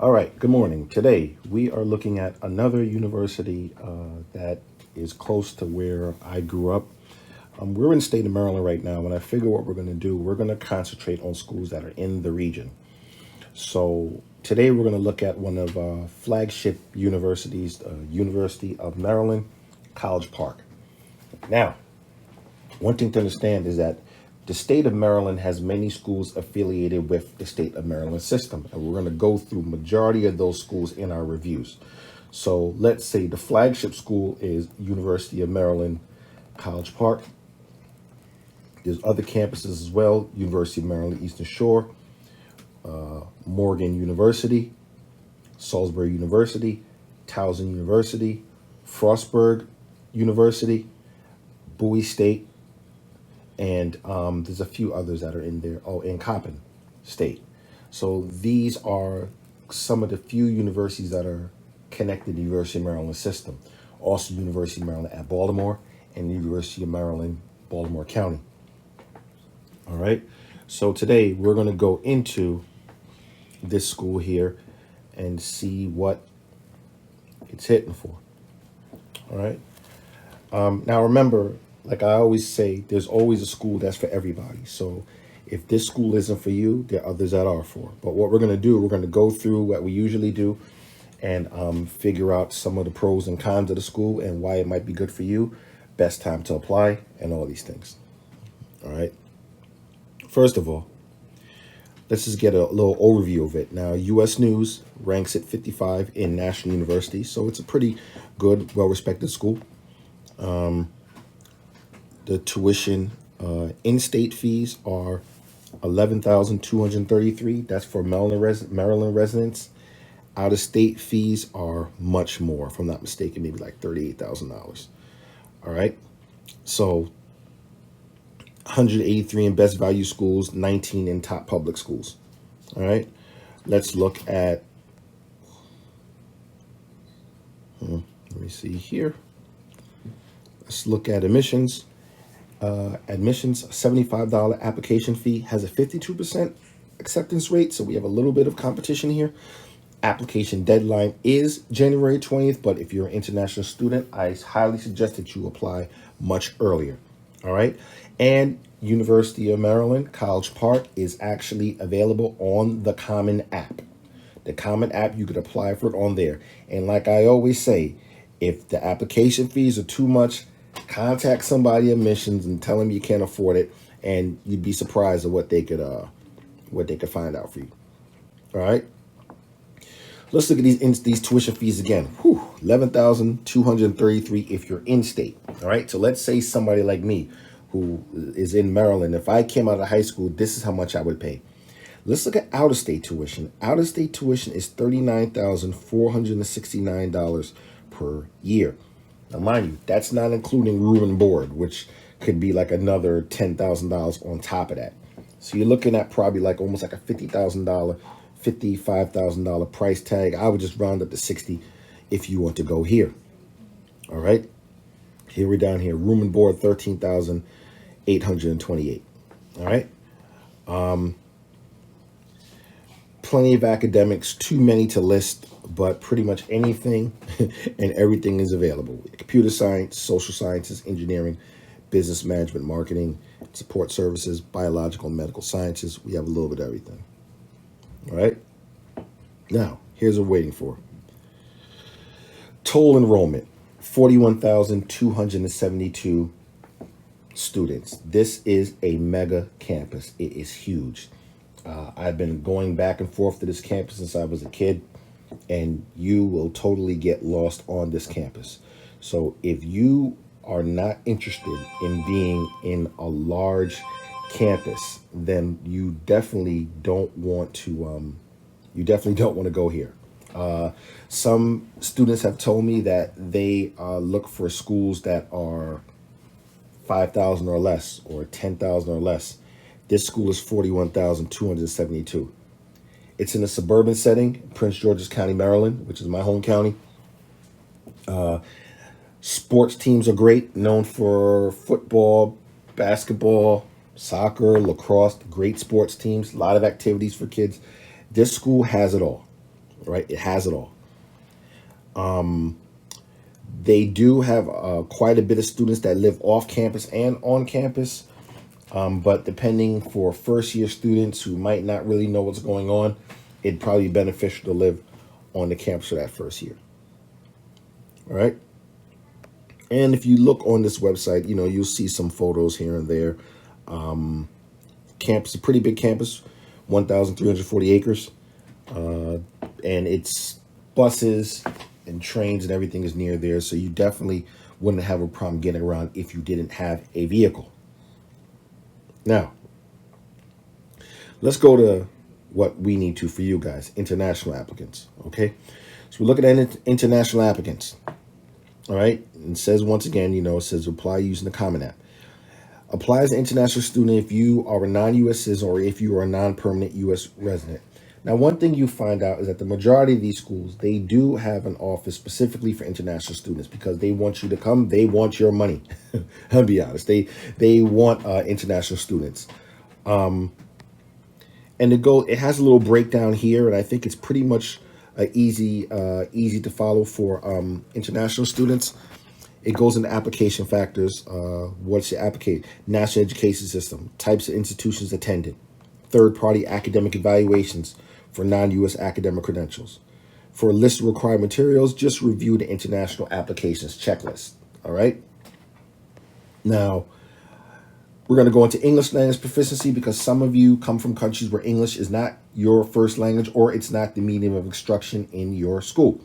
All right, good morning. Today we are looking at another university that is close to where I grew up. We're in the state of Maryland right now, and I figure what we're going to do, we're going to concentrate on schools that are in the region. So today we're going to look at one of flagship universities, University of Maryland, College Park. Now, one thing to understand is that the state of Maryland has many schools affiliated with the state of Maryland system, and we're going to go through majority of those schools in our reviews. So let's say the flagship school is University of Maryland, College Park. There's other campuses as well: University of Maryland, Eastern Shore, Morgan University, Salisbury University, Towson University, Frostburg University, Bowie State, and there's a few others that are in there. Oh, in Coppin State. So these are some of the few universities that are connected to the University of Maryland system. Also, University of Maryland at Baltimore and the University of Maryland, Baltimore County. All right. So today we're going to go into this school here and see what it's hitting for. All right. Now remember, like I always say, there's always a school that's for everybody. So if this school isn't for you, there are others that are for. But what we're going to do, we're going to go through what we usually do and figure out some of the pros and cons of the school and why it might be good for you, best time to apply, and all these things. All right. First of all, let's just get a little overview of it. Now, U.S. News ranks it 55 in national universities, so it's a pretty good, well-respected school. The tuition in-state fees are $11,233. That's for Maryland residents. Out-of-state fees are much more, if I'm not mistaken, maybe like $38,000. All right. So 183 in best value schools, 19 in top public schools. All right. Let's look at, let me see here. Let's look at admissions. Admissions, $75 application fee, has a 52% acceptance rate. So we have a little bit of competition here. Application deadline is January 20th, but if you're an international student, I highly suggest that you apply much earlier. All right. And University of Maryland, College Park is actually available on the Common app. The Common app, you could apply for it on there. And like I always say, if the application fees are too much, contact somebody at admissions and tell them you can't afford it, and you'd be surprised at what they could find out for you. All right. Let's look at these tuition fees again. Whew, $11,233 if you're in state. All right. So let's say somebody like me who is in Maryland, if I came out of high school, this is how much I would pay. Let's look at out-of-state tuition. Out-of-state tuition is $39,469 per year. Now, mind you, that's not including room and board, which could be like another $10,000 on top of that. So you're looking at probably like almost like a $50,000, $55,000 price tag. I would just round up to 60 if you want to go here. All right. Here we're down here. Room and board, $13,828. All right. Plenty of academics, too many to list, but pretty much anything and everything is available. Computer science, social sciences, engineering, business management, marketing, support services, biological and medical sciences. We have a little bit of everything. All right. Now, here's what we're waiting for. Total enrollment, 41,272 students. This is a mega campus. It is huge. I've been going back and forth to this campus since I was a kid, and you will totally get lost on this campus. So if you are not interested in being in a large campus, then you definitely don't want to go here. Some students have told me that they look for schools that are 5,000 or less or 10,000 or less. This school is 41,272. It's in a suburban setting, Prince George's County, Maryland, which is my home county. Sports teams are great, known for football, basketball, soccer, lacrosse, great sports teams, a lot of activities for kids. This school has it all. right? It has it all. They do have quite a bit of students that live off campus and on campus. But depending for first year students who might not really know what's going on, it'd probably be beneficial to live on the campus for that first year. All right. And if you look on this website, you'll see some photos here and there. Campus, a pretty big campus, 1,340 acres. And it's buses and trains and everything is near there. So you definitely wouldn't have a problem getting around if you didn't have a vehicle. Now, let's go to what we need to for you guys, international applicants. Okay. So we're looking at international applicants. All right. And it says once again, it says apply using the Common App. Apply as an international student if you are a non-U.S. citizen or if you are a non-permanent U.S. resident. Now, one thing you find out is that the majority of these schools, they do have an office specifically for international students because they want you to come. They want your money. I'll be honest. They want international students. And it has a little breakdown here, and I think it's pretty much easy to follow for international students. It goes into application factors. What's your national education system, types of institutions attended, third-party academic evaluations for non-U.S. academic credentials. For a list of required materials, just review the international applications checklist. All right. Now, we're going to go into English language proficiency because some of you come from countries where English is not your first language or it's not the medium of instruction in your school.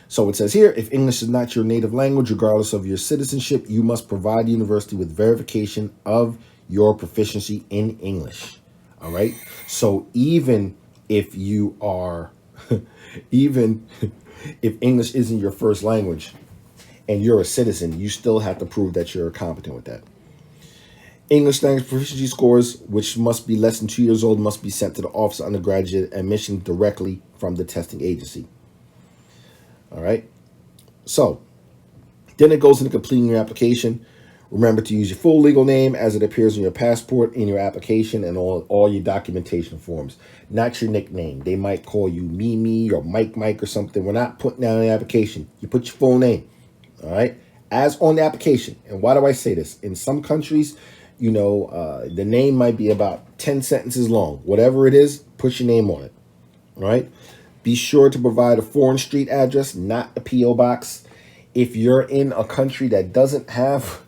So it says here, if English is not your native language, regardless of your citizenship, you must provide the university with verification of your proficiency in English. All right. So even if you are, even if English isn't your first language and you're a citizen, you still have to prove that you're competent with that. English language proficiency scores, which must be less than 2 years old, must be sent to the Office of Undergraduate Admission directly from the testing agency. All right. So then it goes into completing your application. Remember to use your full legal name as it appears on your passport, in your application, and all your documentation forms, not your nickname. They might call you Mimi or Mike or something. We're not putting down an application. You put your full name. All right. As on the application. And why do I say this? In some countries, the name might be about 10 sentences long. Whatever it is, put your name on it. All right. Be sure to provide a foreign street address, not a P.O. box. If you're in a country that doesn't have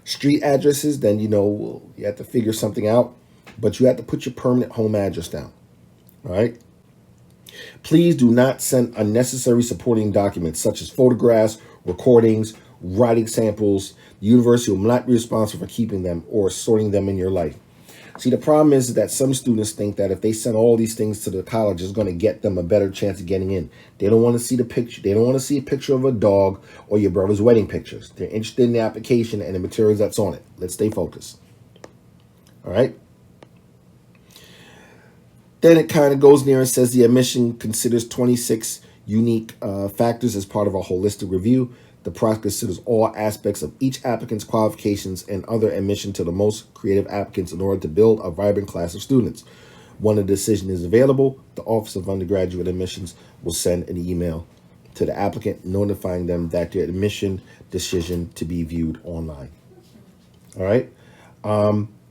street addresses, then, you have to figure something out. But you have to put your permanent home address down. All right. Please do not send unnecessary supporting documents such as photographs, recordings, writing samples. The university will not be responsible for keeping them or sorting them in your life. See, the problem is that some students think that if they send all these things to the college, it's going to get them a better chance of getting in. They don't want to see the picture. They don't want to see a picture of a dog or your brother's wedding pictures. They're interested in the application and the materials that's on it. Let's stay focused. All right. Then it kind of goes near and says the admission considers 26 unique factors as part of a holistic review. The process considers all aspects of each applicant's qualifications and other admission to the most creative applicants in order to build a vibrant class of students. When a decision is available, the Office of Undergraduate Admissions will send an email to the applicant notifying them that their admission decision to be viewed online. All right.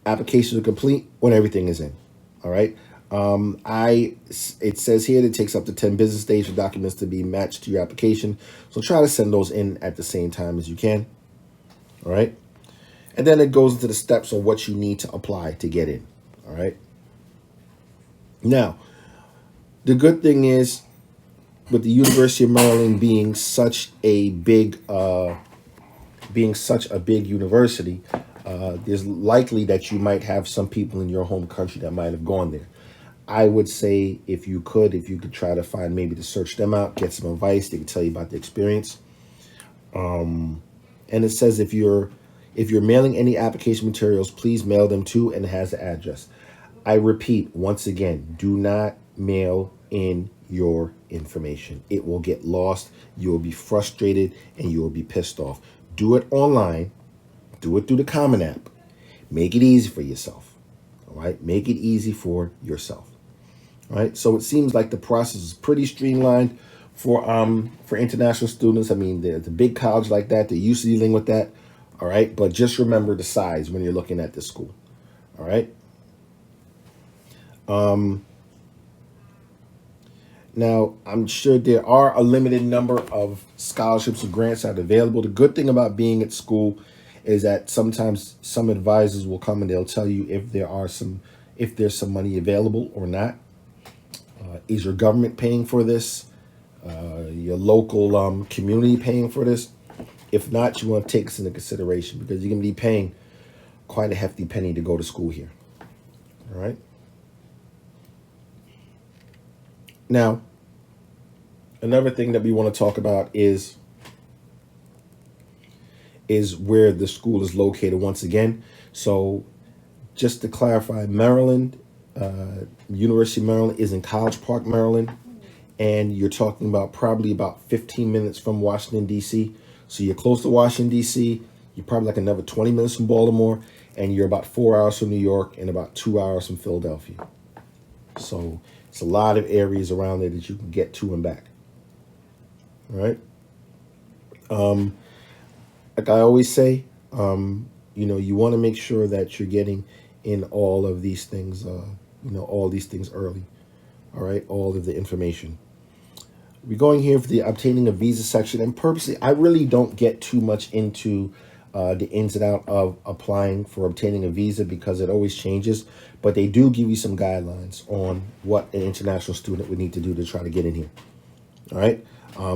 Applications are complete when everything is in. All right. It says here that it takes up to 10 business days for documents to be matched to your application. So try to send those in at the same time as you can. All right. And then it goes into the steps of what you need to apply to get in. All right. Now, the good thing is with the University of Maryland being such a big university, there's likely that you might have some people in your home country that might have gone there. I would say if you could try to find maybe to search them out, get some advice. They can tell you about the experience. And it says if you're mailing any application materials, please mail them to and it has the address. I repeat once again, do not mail in your information. It will get lost. You will be frustrated and you will be pissed off. Do it online. Do it through the Common App. Make it easy for yourself. All right. Make it easy for yourself. right? So it seems like the process is pretty streamlined for international students. I mean, the big college like that, they're used to dealing with that, all right? But just remember the size when you're looking at this school, all right? Now, I'm sure there are a limited number of scholarships or grants that are available. The good thing about being at school is that sometimes some advisors will come and they'll tell you if there's some money available or not. Is your government paying for this? Your local community paying for this? If not, you want to take this into consideration because you're going to be paying quite a hefty penny to go to school here. All right. Now, another thing that we want to talk about is where the school is located once again. So just to clarify, Maryland, University of Maryland is in College Park, Maryland. And you're talking about probably about 15 minutes from Washington, D.C. So you're close to Washington, D.C. You're probably like another 20 minutes from Baltimore. And you're about 4 hours from New York and about 2 hours from Philadelphia. So it's a lot of areas around there that you can get to and back. All right. Like I always say, you want to make sure that you're getting in all of these things, all these things early. All right. All of the information. We're going here for the obtaining a visa section, and purposely, I really don't get too much into the ins and out of applying for obtaining a visa because it always changes, but they do give you some guidelines on what an international student would need to do to try to get in here. All right.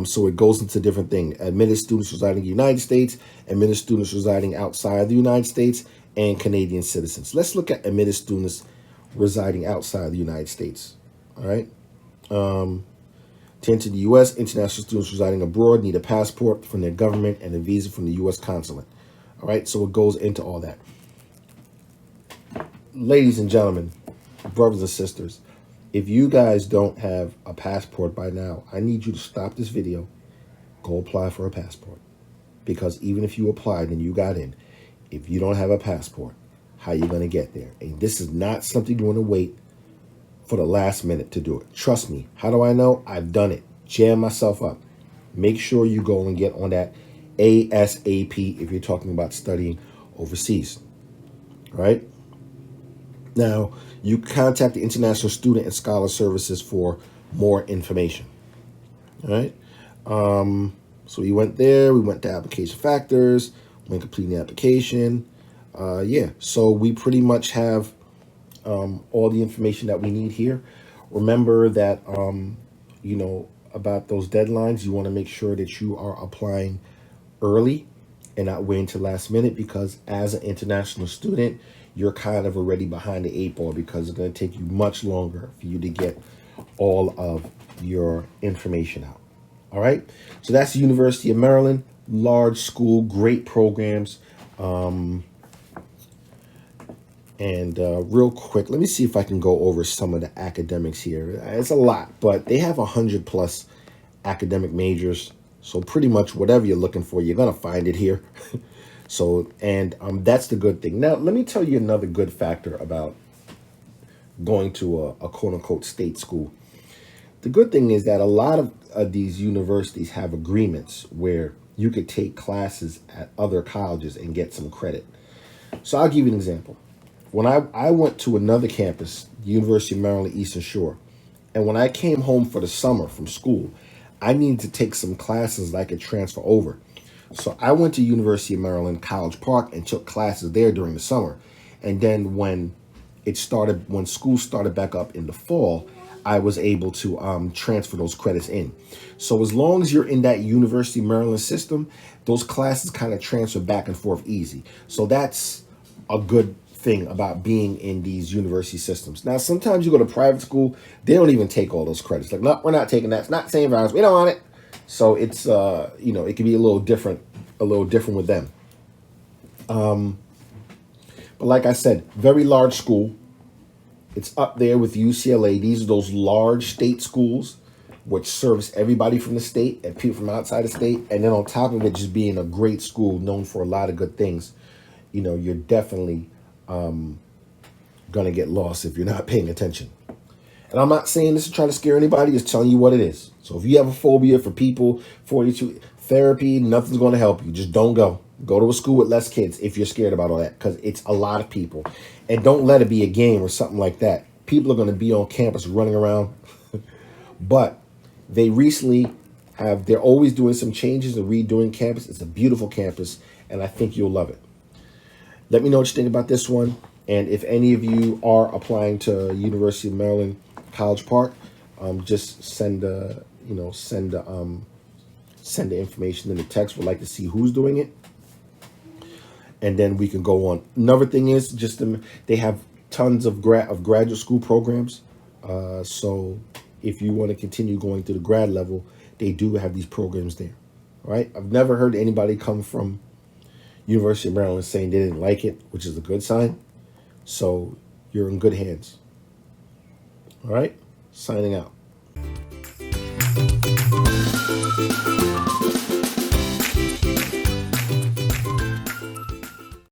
So it goes into different things. Admitted students residing in the United States, admitted students residing outside the United States, and Canadian citizens. Let's look at admitted students residing outside the United States. All right. To enter the U.S., international students residing abroad need a passport from their government and a visa from the U.S. consulate. All right. So it goes into all that. Ladies and gentlemen, brothers and sisters, if you guys don't have a passport by now, I need you to stop this video, go apply for a passport. Because even if you applied and you got in, if you don't have a passport, how are you going to get there? And this is not something you want to wait for the last minute to do it. Trust me. How do I know? I've done it. Jam myself up. Make sure you go and get on that ASAP if you're talking about studying overseas. All right? Now, you contact the International Student and Scholar Services for more information. All right? So we went there. We went to application factors. When completing the application. So we pretty much have all the information that we need here. Remember that, about those deadlines, you want to make sure that you are applying early and not waiting till last minute, because as an international student, you're kind of already behind the 8 ball because it's going to take you much longer for you to get all of your information out. All right. So that's the University of Maryland, large school, great programs. Real quick, let me see if I can go over some of the academics here. It's a lot, but they have 100+ academic majors. So pretty much whatever you're looking for, you're going to find it here. That's the good thing. Now, let me tell you another good factor about going to a quote unquote state school. The good thing is that a lot of these universities have agreements where you could take classes at other colleges and get some credit. So I'll give you an example. When I went to another campus, the University of Maryland, Eastern Shore, and when I came home for the summer from school, I needed to take some classes that I could transfer over. So I went to University of Maryland, College Park, and took classes there during the summer. And then when school started back up in the fall, I was able to transfer those credits in. So as long as you're in that University of Maryland system, those classes kind of transfer back and forth easy. So that's a good thing about being in these university systems. Now, sometimes you go to private school, they don't even take all those credits. Like, no, we're not taking that. It's not the same values. We don't want it. So it's, it can be a little different with them. But like I said, very large school. It's up there with UCLA. These are those large state schools which service everybody from the state and people from outside the state. And then on top of it, just being a great school known for a lot of good things, you're definitely going to get lost if you're not paying attention. And I'm not saying this to try to scare anybody, just telling you what it is. So if you have a phobia for people, 42 therapy, nothing's going to help you. Just don't go. Go to a school with less kids if you're scared about all that, because it's a lot of people. And don't let it be a game or something like that. People are going to be on campus running around. But they recently they're always doing some changes and redoing campus. It's a beautiful campus, and I think you'll love it. Let me know what you think about this one. And if any of you are applying to University of Maryland, College Park, just send the information in the text. We'd like to see who's doing it, and then we can go on. Another thing is they have tons of graduate school programs. So if you want to continue going to the grad level, they do have these programs there. All right. I've never heard anybody come from University of Maryland saying they didn't like it, which is a good sign. So you're in good hands. All right. Signing out.